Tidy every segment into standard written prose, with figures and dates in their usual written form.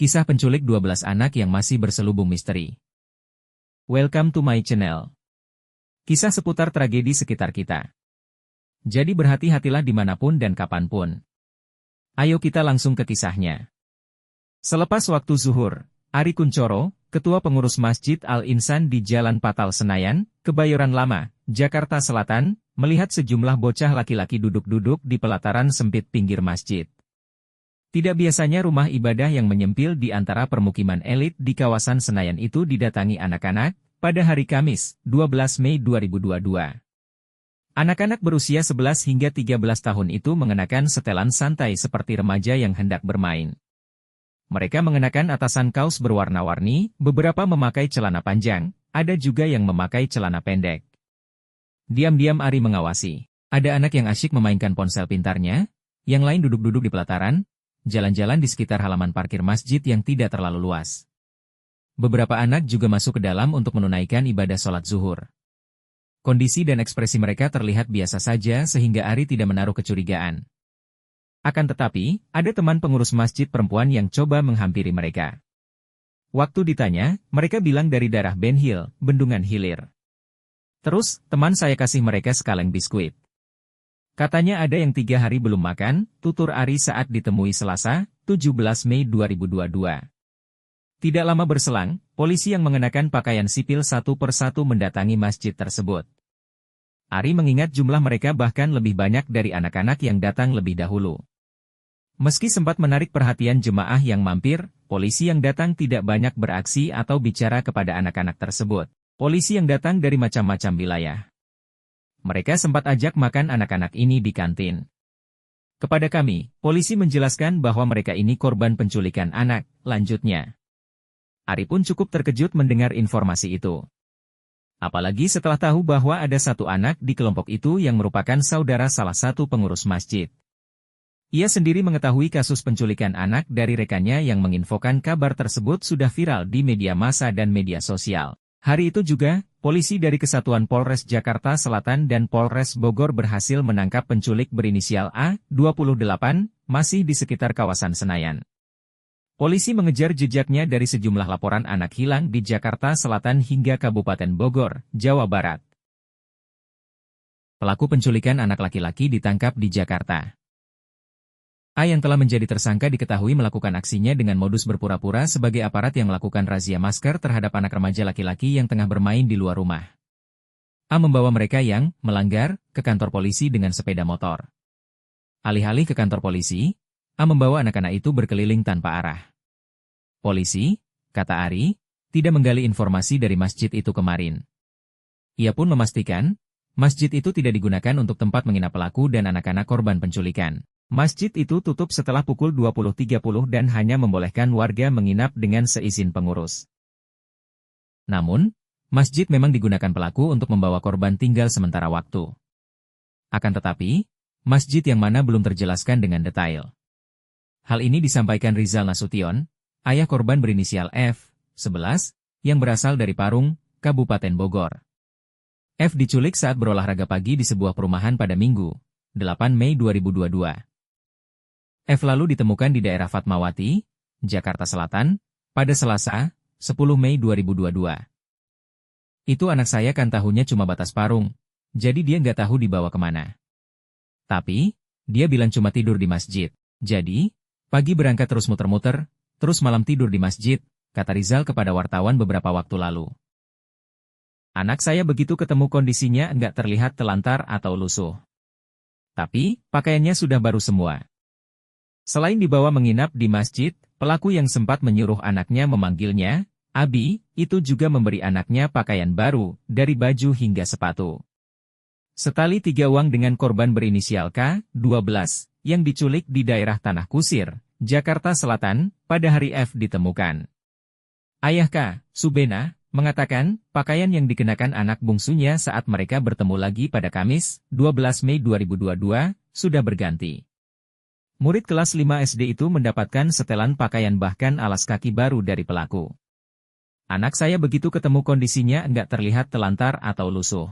Kisah penculik 12 anak yang masih berselubung misteri. Welcome to my channel. Kisah seputar tragedi sekitar kita. Jadi berhati-hatilah dimanapun dan kapanpun. Ayo kita langsung ke kisahnya. Selepas waktu zuhur, Ari Kuncoro, Ketua Pengurus Masjid Al-Insan di Jalan Patal Senayan, Kebayoran Lama, Jakarta Selatan, melihat sejumlah bocah laki-laki duduk-duduk di pelataran sempit pinggir masjid. Tidak biasanya rumah ibadah yang menyempil di antara permukiman elit di kawasan Senayan itu didatangi anak-anak, pada hari Kamis, 12 Mei 2022. Anak-anak berusia 11 hingga 13 tahun itu mengenakan setelan santai seperti remaja yang hendak bermain. Mereka mengenakan atasan kaos berwarna-warni, beberapa memakai celana panjang, ada juga yang memakai celana pendek. Diam-diam Ari mengawasi. Ada anak yang asyik memainkan ponsel pintarnya, yang lain duduk-duduk di pelataran, jalan-jalan di sekitar halaman parkir masjid yang tidak terlalu luas. Beberapa anak juga masuk ke dalam untuk menunaikan ibadah sholat zuhur. Kondisi dan ekspresi mereka terlihat biasa saja sehingga Ari tidak menaruh kecurigaan. Akan tetapi, ada teman pengurus masjid perempuan yang coba menghampiri mereka. Waktu ditanya, mereka bilang dari daerah Ben Hill, Bendungan Hilir. Terus, teman saya kasih mereka sekaleng biskuit. Katanya ada yang 3 hari belum makan, tutur Ari saat ditemui Selasa, 17 Mei 2022. Tidak lama berselang, polisi yang mengenakan pakaian sipil satu persatu mendatangi masjid tersebut. Ari mengingat jumlah mereka bahkan lebih banyak dari anak-anak yang datang lebih dahulu. Meski sempat menarik perhatian jemaah yang mampir, polisi yang datang tidak banyak beraksi atau bicara kepada anak-anak tersebut. Polisi yang datang dari macam-macam wilayah. Mereka sempat ajak makan anak-anak ini di kantin. Kepada kami, polisi menjelaskan bahwa mereka ini korban penculikan anak, lanjutnya. Ari pun cukup terkejut mendengar informasi itu. Apalagi setelah tahu bahwa ada satu anak di kelompok itu yang merupakan saudara salah satu pengurus masjid. Ia sendiri mengetahui kasus penculikan anak dari rekannya yang menginfokan kabar tersebut sudah viral di media massa dan media sosial. Hari itu juga, polisi dari Kesatuan Polres Jakarta Selatan dan Polres Bogor berhasil menangkap penculik berinisial A, 28, masih di sekitar kawasan Senayan. Polisi mengejar jejaknya dari sejumlah laporan anak hilang di Jakarta Selatan hingga Kabupaten Bogor, Jawa Barat. Pelaku penculikan anak laki-laki ditangkap di Jakarta. A yang telah menjadi tersangka diketahui melakukan aksinya dengan modus berpura-pura sebagai aparat yang melakukan razia masker terhadap anak remaja laki-laki yang tengah bermain di luar rumah. A membawa mereka yang melanggar ke kantor polisi dengan sepeda motor. Alih-alih ke kantor polisi, A membawa anak-anak itu berkeliling tanpa arah. Polisi, kata Ari, tidak menggali informasi dari masjid itu kemarin. Ia pun memastikan, masjid itu tidak digunakan untuk tempat menginap pelaku dan anak-anak korban penculikan. Masjid itu tutup setelah pukul 20.30 dan hanya membolehkan warga menginap dengan seizin pengurus. Namun, masjid memang digunakan pelaku untuk membawa korban tinggal sementara waktu. Akan tetapi, masjid yang mana belum terjelaskan dengan detail. Hal ini disampaikan Rizal Nasution, ayah korban berinisial F, 11, yang berasal dari Parung, Kabupaten Bogor. F diculik saat berolahraga pagi di sebuah perumahan pada Minggu, 8 Mei 2022. F lalu ditemukan di daerah Fatmawati, Jakarta Selatan, pada Selasa, 10 Mei 2022. Itu anak saya kan tahunya cuma batas Parung, jadi dia nggak tahu dibawa kemana. Tapi, dia bilang cuma tidur di masjid. Jadi, pagi berangkat terus muter-muter, terus malam tidur di masjid, kata Rizal kepada wartawan beberapa waktu lalu. Anak saya begitu ketemu kondisinya nggak terlihat telantar atau lusuh. Tapi, pakaiannya sudah baru semua. Selain dibawa menginap di masjid, pelaku yang sempat menyuruh anaknya memanggilnya Abi, itu juga memberi anaknya pakaian baru, dari baju hingga sepatu. Setali 3 uang dengan korban berinisial K, 12, yang diculik di daerah Tanah Kusir, Jakarta Selatan, pada hari F ditemukan. Ayah K, Subena, mengatakan, pakaian yang dikenakan anak bungsunya saat mereka bertemu lagi pada Kamis, 12 Mei 2022, sudah berganti. Murid kelas 5 SD itu mendapatkan setelan pakaian bahkan alas kaki baru dari pelaku. Anak saya begitu ketemu kondisinya nggak terlihat telantar atau lusuh.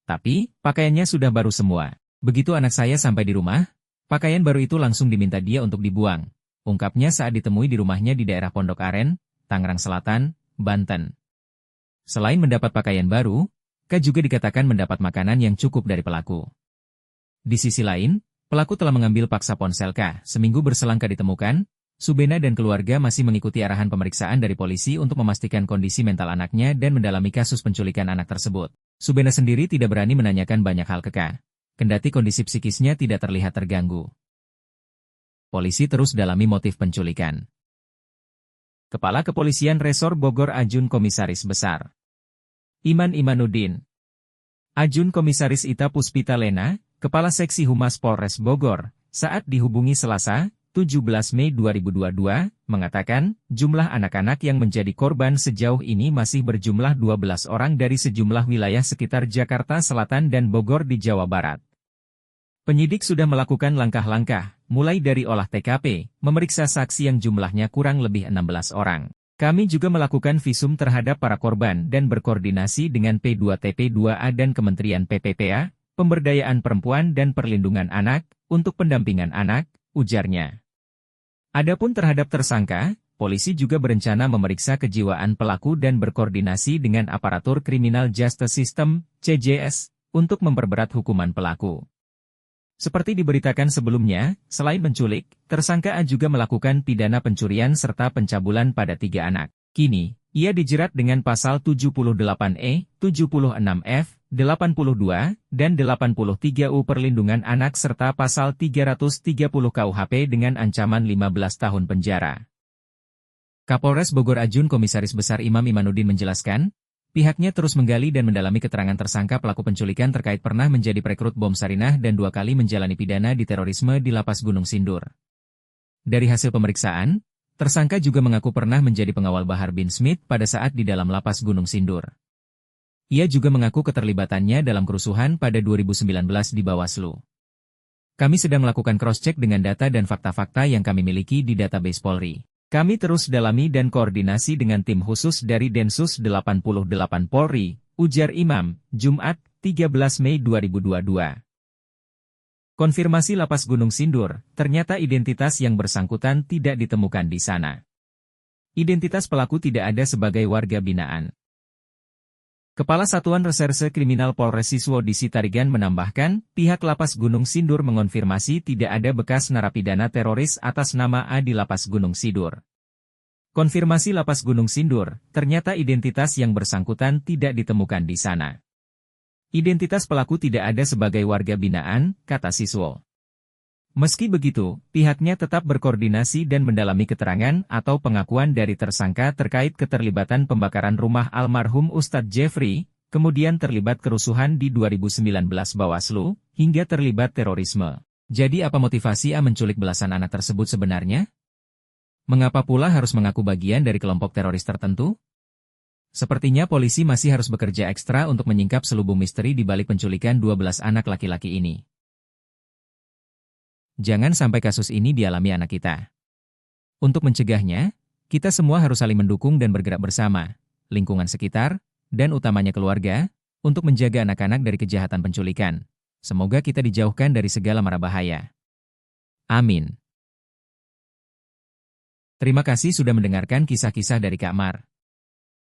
Tapi, pakaiannya sudah baru semua. Begitu anak saya sampai di rumah, pakaian baru itu langsung diminta dia untuk dibuang, ungkapnya saat ditemui di rumahnya di daerah Pondok Aren, Tangerang Selatan, Banten. Selain mendapat pakaian baru, K juga dikatakan mendapat makanan yang cukup dari pelaku. Di sisi lain, pelaku telah mengambil paksa ponsel K. Seminggu berselang K ditemukan, Subena dan keluarga masih mengikuti arahan pemeriksaan dari polisi untuk memastikan kondisi mental anaknya dan mendalami kasus penculikan anak tersebut. Subena sendiri tidak berani menanyakan banyak hal ke K, kendati kondisi psikisnya tidak terlihat terganggu. Polisi terus dalami motif penculikan. Kepala Kepolisian Resor Bogor Ajun Komisaris Besar Iman Imanuddin. Ajun Komisaris Ita Puspita Lena, Kepala Seksi Humas Polres Bogor, saat dihubungi Selasa, 17 Mei 2022, mengatakan, jumlah anak-anak yang menjadi korban sejauh ini masih berjumlah 12 orang dari sejumlah wilayah sekitar Jakarta Selatan dan Bogor di Jawa Barat. Penyidik sudah melakukan langkah-langkah, mulai dari olah TKP, memeriksa saksi yang jumlahnya kurang lebih 16 orang. Kami juga melakukan visum terhadap para korban dan berkoordinasi dengan P2TP2A dan Kementerian PPPA, Pemberdayaan Perempuan dan Perlindungan Anak, untuk pendampingan anak, ujarnya. Adapun terhadap tersangka, polisi juga berencana memeriksa kejiwaan pelaku dan berkoordinasi dengan aparatur Criminal Justice System, CJS, untuk memperberat hukuman pelaku. Seperti diberitakan sebelumnya, selain menculik, tersangka A juga melakukan pidana pencurian serta pencabulan pada 3 anak. Kini, ia dijerat dengan pasal 78E, 76F, 82, dan 83 U Perlindungan Anak serta pasal 330 KUHP dengan ancaman 15 tahun penjara. Kapolres Bogor Ajun Komisaris Besar Imam Imanuddin menjelaskan, pihaknya terus menggali dan mendalami keterangan tersangka pelaku penculikan terkait pernah menjadi perekrut bom Sarinah dan 2 kali menjalani pidana di terorisme di Lapas Gunung Sindur. Dari hasil pemeriksaan, tersangka juga mengaku pernah menjadi pengawal Bahar bin Smith pada saat di dalam Lapas Gunung Sindur. Ia juga mengaku keterlibatannya dalam kerusuhan pada 2019 di Bawaslu. Kami sedang melakukan cross-check dengan data dan fakta-fakta yang kami miliki di database Polri. Kami terus dalami dan koordinasi dengan tim khusus dari Densus 88 Polri, ujar Imam, Jumat, 13 Mei 2022. Konfirmasi Lapas Gunung Sindur, ternyata identitas yang bersangkutan tidak ditemukan di sana. Identitas pelaku tidak ada sebagai warga binaan. Kepala Satuan Reserse Kriminal Polres Siswadi Sitarigan menambahkan, pihak Lapas Gunung Sindur mengonfirmasi tidak ada bekas narapidana teroris atas nama A di Lapas Gunung Sindur. Konfirmasi Lapas Gunung Sindur, ternyata identitas yang bersangkutan tidak ditemukan di sana. Identitas pelaku tidak ada sebagai warga binaan, kata siswa. Meski begitu, pihaknya tetap berkoordinasi dan mendalami keterangan atau pengakuan dari tersangka terkait keterlibatan pembakaran rumah almarhum Ustadz Jeffrey, kemudian terlibat kerusuhan di 2019 Bawaslu, hingga terlibat terorisme. Jadi apa motivasi A menculik belasan anak tersebut sebenarnya? Mengapa pula harus mengaku bagian dari kelompok teroris tertentu? Sepertinya polisi masih harus bekerja ekstra untuk menyingkap selubung misteri di balik penculikan 12 anak laki-laki ini. Jangan sampai kasus ini dialami anak kita. Untuk mencegahnya, kita semua harus saling mendukung dan bergerak bersama, lingkungan sekitar, dan utamanya keluarga, untuk menjaga anak-anak dari kejahatan penculikan. Semoga kita dijauhkan dari segala mara bahaya. Amin. Terima kasih sudah mendengarkan kisah-kisah dari Kak Mar.